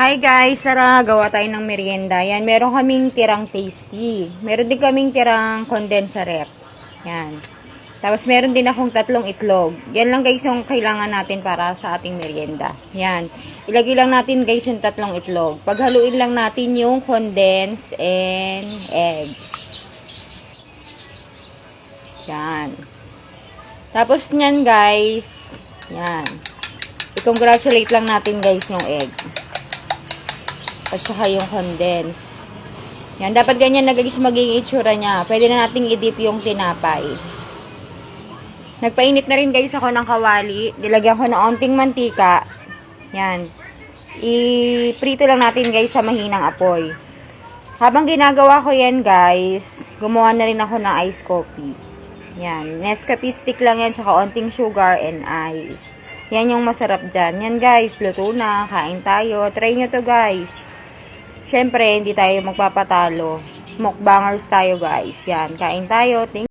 Hi guys, tara gawa tayo ng merienda. Yan, meron kaming tirang tasty. Meron din kaming tirang condensed sa rep. Yan. Tapos meron din akong 3 itlog. Yan lang guys yung kailangan natin para sa ating merienda. Yan. Ilagay lang natin guys yung 3 itlog. Paghaluin lang natin yung condensed and egg. Yan. Tapos nyan guys, yan. I-congratulate lang natin guys yung egg. At saka yung condense. Yan, dapat ganyan na guys magiging itsura niya. Pwede na nating i-dip yung tinapay. Nagpainit na rin guys ako ng kawali. Nilagyan ko ng onting mantika. Yan. I-prito lang natin guys sa mahinang apoy. Habang ginagawa ko yan guys, gumawa na rin ako ng ice coffee. Yan. Nescafe stick lang yan, saka onting sugar and ice. Yan yung masarap dyan. Yan guys, luto na. Kain tayo. Try nyo to guys. Syempre, hindi tayo magpapatalo. Mukbangers tayo guys. Yan, kain tayo.